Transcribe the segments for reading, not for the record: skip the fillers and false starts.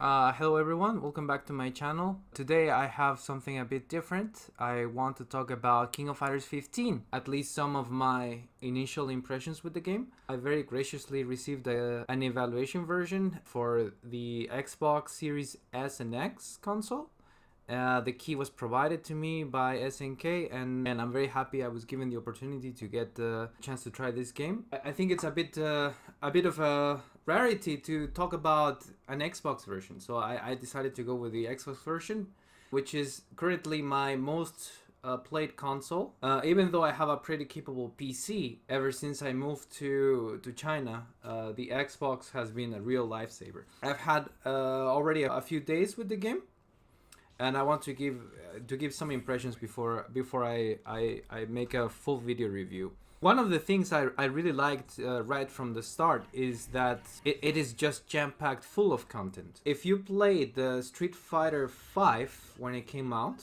Hello everyone, welcome back to my channel. Today I have something a bit different. I want to talk about King of Fighters 15, at least some of my initial impressions with the game. I very graciously received an evaluation version for the Xbox Series S and X console. The key was provided to me by SNK, and I'm very happy I was given the opportunity to get the chance to try this game. I think it's a bit of a rarity to talk about an Xbox version, so I decided to go with the Xbox version, which is currently my most played console. Even though I have a pretty capable PC, ever since I moved to China, the Xbox has been a real lifesaver. I've had already a few days with the game, and I want to give some impressions before I make a full video review. One of the things I really liked right from the start is that it is just jam-packed full of content. If you played the Street Fighter V when it came out,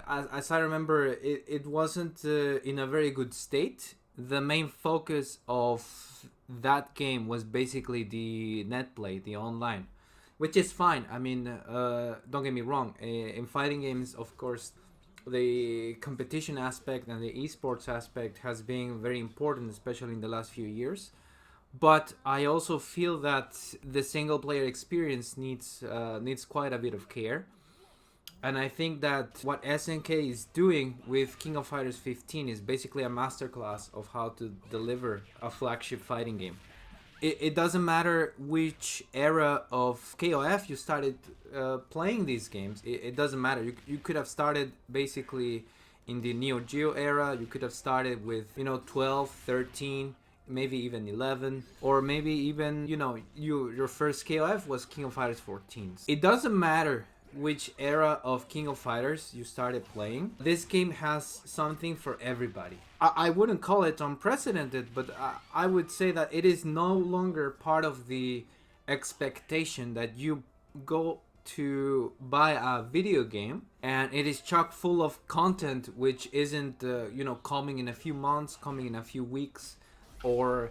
as I remember, it wasn't in a very good state. The main focus of that game was basically the net play, the online, which is fine. I mean, don't get me wrong. In fighting games, of course, the competition aspect and the esports aspect has been very important, especially in the last few years. But I also feel that the single player experience needs quite a bit of care. And I think that what SNK is doing with King of Fighters 15 is basically a masterclass of how to deliver a flagship fighting game. It doesn't matter which era of KOF you started playing these games. It doesn't matter. You could have started basically in the Neo Geo era. You could have started with 12, 13, maybe even 11, or maybe even your first KOF was King of Fighters 14. It doesn't matter which era of King of Fighters you started playing. This game has something for everybody. I wouldn't call it unprecedented, but I would say that it is no longer part of the expectation that you go to buy a video game and it is chock full of content which isn't coming in a few months, coming in a few weeks, or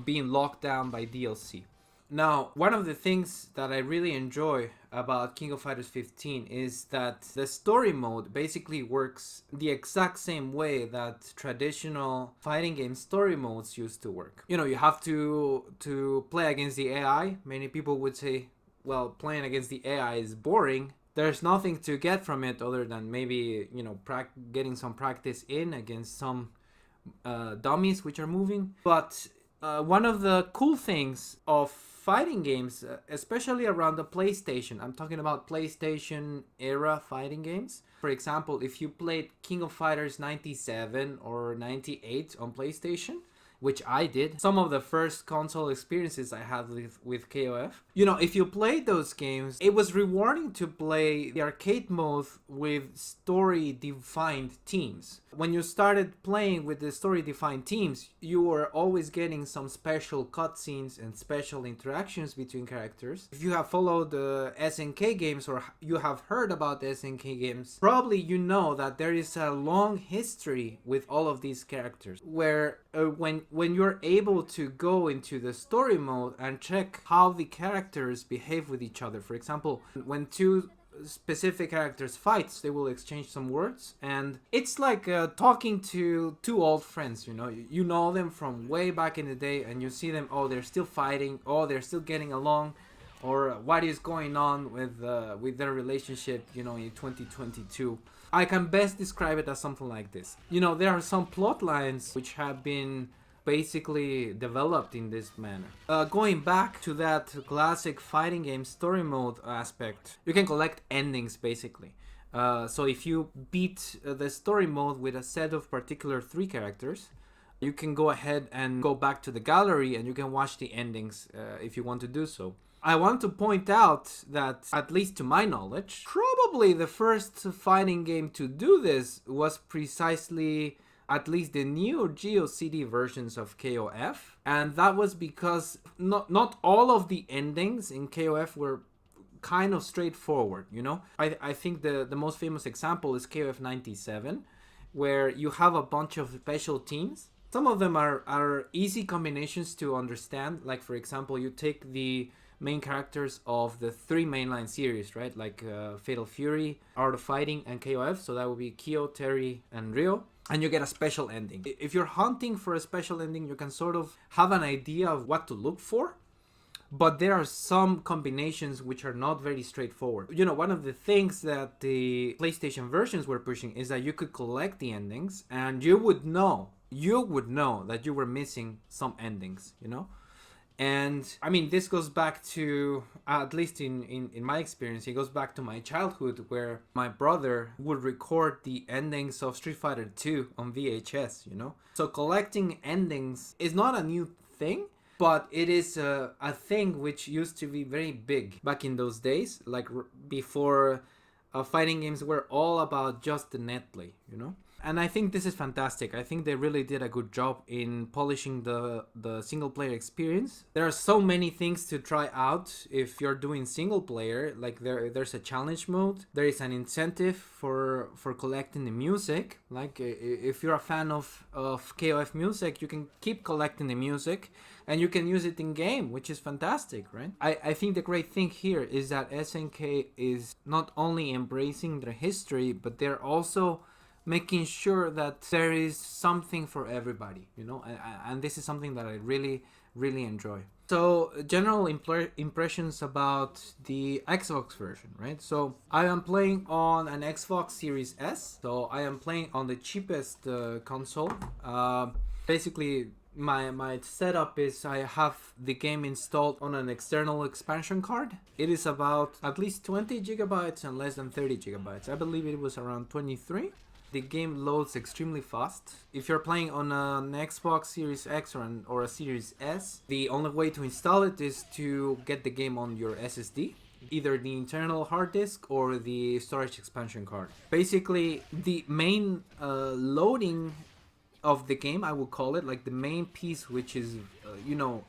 being locked down by DLC. Now, one of the things that I really enjoy about King of Fighters 15 is that the story mode basically works the exact same way that traditional fighting game story modes used to work. You have to play against the AI. Many people would say, well, playing against the AI is boring. There's nothing to get from it other than maybe, getting some practice in against some dummies which are moving. But one of the cool things of fighting games, especially around the PlayStation, I'm talking about PlayStation era fighting games. For example, if you played King of Fighters 97 or 98 on PlayStation, which I did, some of the first console experiences I had with KOF. If you played those games, it was rewarding to play the arcade mode with story-defined teams. When you started playing with the story-defined teams, you were always getting some special cutscenes and special interactions between characters. If you have followed the SNK games or you have heard about the SNK games, probably you know that there is a long history with all of these characters, where when you're able to go into the story mode and check how the characters behave with each other. For example, when two specific characters fights, they will exchange some words, and it's like talking to two old friends. You know them from way back in the day, and you see them, oh, they're still fighting, oh, they're still getting along, or what is going on with their relationship in 2022. I can best describe it as something like this. There are some plot lines which have been basically developed in this manner. Going back to that classic fighting game story mode aspect, you can collect endings basically. So if you beat the story mode with a set of particular 3 characters, you can go ahead and go back to the gallery and you can watch the endings if you want to do so. I want to point out that, at least to my knowledge, probably the first fighting game to do this was precisely at least the Neo Geo CD versions of KOF, and that was because not all of the endings in KOF were kind of straightforward. I think the most famous example is KOF 97, where you have a bunch of special teams. Some of them are easy combinations to understand, like for example, you take the main characters of the 3 mainline series, right? Like Fatal Fury, Art of Fighting, and KOF. So that would be Kyo, Terry, and Ryo. And you get a special ending. If you're hunting for a special ending, you can sort of have an idea of what to look for. But there are some combinations which are not very straightforward. You know, one of the things that the PlayStation versions were pushing is that you could collect the endings and you would know that you were missing some endings, you know? And I mean, this goes back to, at least in my experience, it goes back to my childhood where my brother would record the endings of Street Fighter 2 on VHS, you know? So collecting endings is not a new thing, but it is a thing which used to be very big back in those days, like before fighting games were all about just the net play, you know? And I think this is fantastic. I think they really did a good job in polishing the single player experience. There are so many things to try out if you're doing single player. Like there's a challenge mode. There is an incentive for collecting the music. Like if you're a fan of KOF music, you can keep collecting the music and you can use it in game, which is fantastic, right? I think the great thing here is that SNK is not only embracing their history, but they're also making sure that there is something for everybody, you know, and this is something that I really, really enjoy. So, general impressions about the Xbox version, right? So, I am playing on an Xbox Series S, so I am playing on the cheapest console. Basically, my setup is I have the game installed on an external expansion card. It is about at least 20 gigabytes and less than 30 gigabytes. I believe it was around 23. The game loads extremely fast. If you're playing on an Xbox Series X or a Series S, the only way to install it is to get the game on your SSD, either the internal hard disk or the storage expansion card. Basically, the main loading of the game, I would call it, like the main piece which is,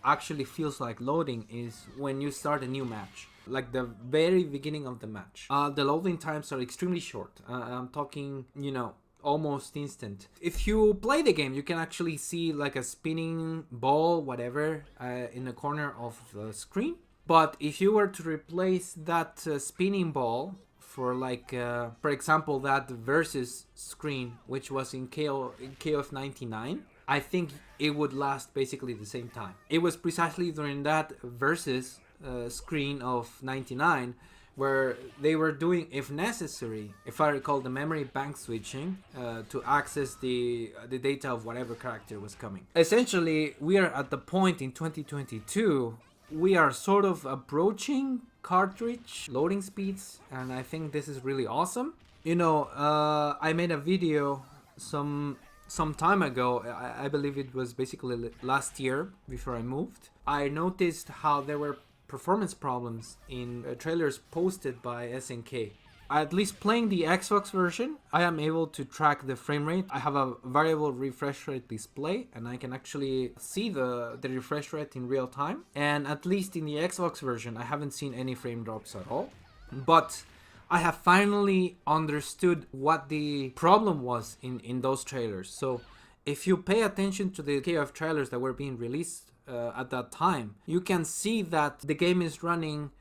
actually feels like loading is when you start a new match. Like the very beginning of the match. The loading times are extremely short. I'm talking, almost instant. If you play the game, you can actually see like a spinning ball, whatever, in the corner of the screen. But if you were to replace that spinning ball for for example, that versus screen, which was in KOF 99, I think it would last basically the same time. It was precisely during that versus screen of 99 where they were doing, if necessary, if I recall, the memory bank switching to access the data of whatever character was coming. Essentially, we are at the point in 2022, we are sort of approaching cartridge loading speeds, and I think this is really awesome. I made a video some time ago. I believe it was basically last year before I moved. I noticed how there were performance problems in trailers posted by SNK. At least playing the Xbox version, I am able to track the frame rate. I have a variable refresh rate display and I can actually see the refresh rate in real time. And at least in the Xbox version, I haven't seen any frame drops at all. But I have finally understood what the problem was in those trailers. So if you pay attention to the KOF trailers that were being released at that time, you can see that the game is running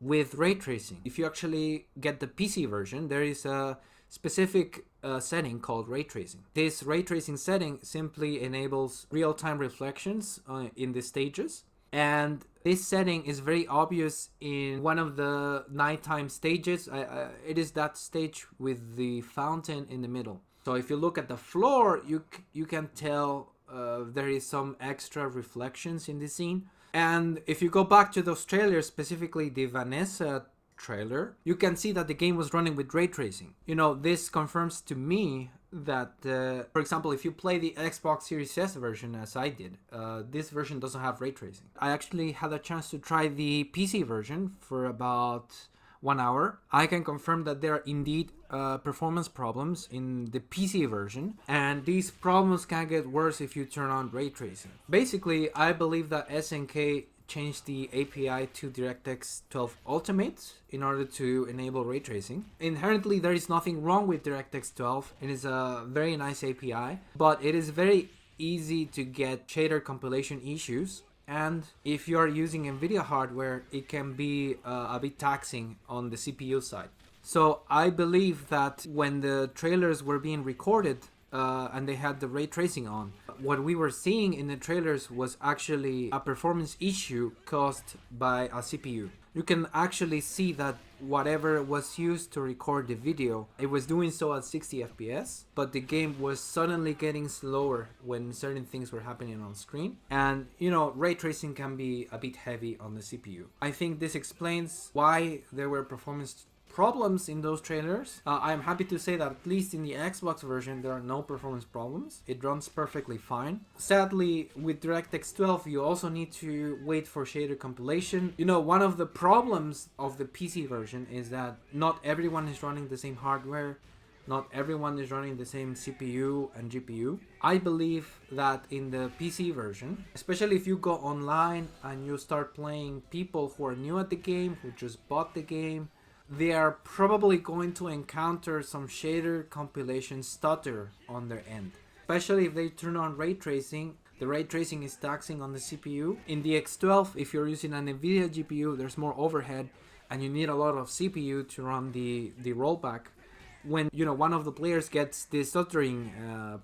with ray tracing. If you actually get the PC version, there is a specific setting called ray tracing. This ray tracing setting simply enables real-time reflections in the stages, and this setting is very obvious in one of the nighttime stages. It is that stage with the fountain in the middle. So if you look at the floor, you can tell there is some extra reflections in the scene. And if you go back to those trailers, specifically the Vanessa trailer, you can see that the game was running with ray tracing. This confirms to me that, for example, if you play the Xbox Series S version, as I did, this version doesn't have ray tracing. I actually had a chance to try the PC version for about 1 hour. I can confirm that there are indeed performance problems in the PC version, and these problems can get worse if you turn on ray tracing. Basically, I believe that SNK changed the API to DirectX 12 Ultimate in order to enable ray tracing. Inherently, there is nothing wrong with DirectX 12. It is a very nice API, but it is very easy to get shader compilation issues and if you are using Nvidia hardware, it can be a bit taxing on the CPU side. So I believe that when the trailers were being recorded and they had the ray tracing on, what we were seeing in the trailers was actually a performance issue caused by a CPU. You can actually see that whatever was used to record the video, it was doing so at 60 FPS, but the game was suddenly getting slower when certain things were happening on screen. And you know, ray tracing can be a bit heavy on the CPU. I think this explains why there were performance problems in those trailers. I'm happy to say that at least in the Xbox version there are no performance problems. It runs perfectly fine. Sadly, with DirectX 12 you also need to wait for shader compilation. You know, one of the problems of the PC version is that not everyone is running the same hardware. Not everyone is running the same CPU and GPU. I believe that in the PC version, especially if you go online and you start playing people who are new at the game, who just bought the game, they are probably going to encounter some shader compilation stutter on their end. Especially if they turn on ray tracing, the ray tracing is taxing on the CPU. In the X12, if you're using an Nvidia GPU, there's more overhead and you need a lot of CPU to run the rollback. When, you know, one of the players gets this stuttering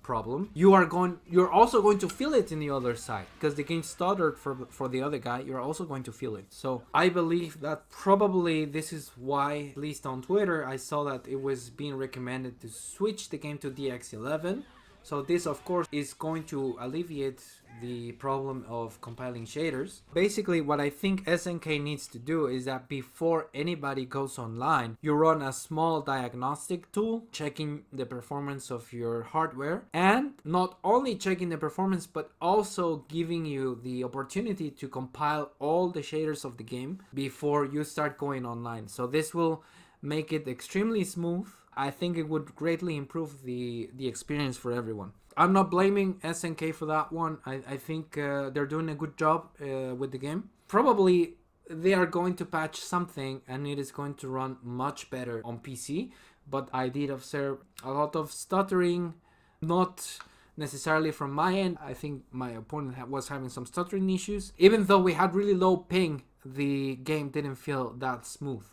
problem, you're also going to feel it in the other side because the game stuttered for the other guy. You're also going to feel it. So I believe that probably this is why, at least on Twitter, I saw that it was being recommended to switch the game to DX11. So this of course is going to alleviate the problem of compiling shaders. Basically what I think SNK needs to do is that before anybody goes online, you run a small diagnostic tool checking the performance of your hardware, and not only checking the performance but also giving you the opportunity to compile all the shaders of the game before you start going online. So this will make it extremely smooth. I think it would greatly improve the experience for everyone. I'm not blaming SNK for that one. I think they're doing a good job with the game. Probably they are going to patch something and it is going to run much better on PC, but I did observe a lot of stuttering, not necessarily from my end. I think my opponent was having some stuttering issues. Even though we had really low ping, the game didn't feel that smooth.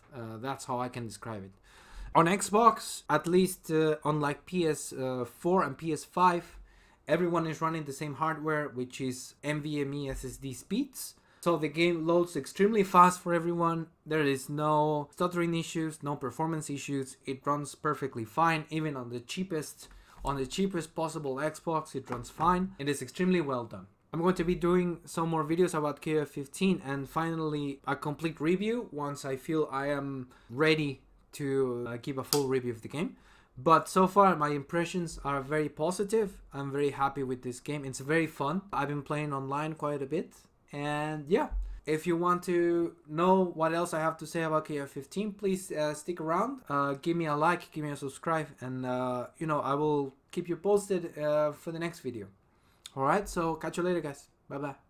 That's how I can describe it. On Xbox, at least unlike PS4 and PS5, everyone is running the same hardware, which is NVMe SSD speeds. So the game loads extremely fast for everyone. There is no stuttering issues, no performance issues. It runs perfectly fine, even on the cheapest possible Xbox. It runs fine. It is extremely well done. I'm going to be doing some more videos about KOF 15 and finally a complete review once I feel I am ready to give a full review of the game. But so far my impressions are very positive. I'm very happy with this game. It's very fun. I've been playing online quite a bit, and yeah, if you want to know what else I have to say about KOF 15, please stick around, give me a like, give me a subscribe, and you know, I will keep you posted for the next video. Alright, so catch you later guys. Bye bye.